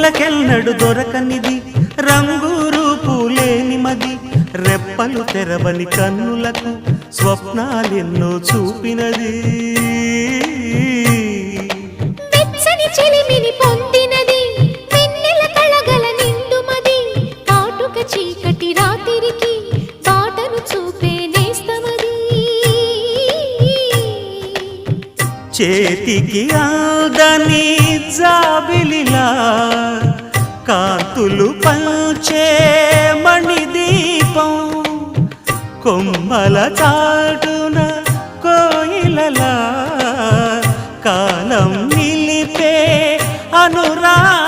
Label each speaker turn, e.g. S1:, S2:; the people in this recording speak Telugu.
S1: కన్నులకెన్నడు దొరకనిది రంగు రూపు లేని మది రెప్పలు తెరవని కన్నులకు స్వప్నాలెన్నో చూపినది
S2: వెచ్చని చెలిమిని పొందినది వెన్నెల కళగల నిండుమది కాటుక చీకటి రాత్రికి బాటను చూపే నేస్తమది
S1: చేతికి ఆదని జాబిలిలా కాంతులు పంచే మణిదీపం కొమ్మల చాటున కోయిలలా కాలం నిలిపే అనురాగం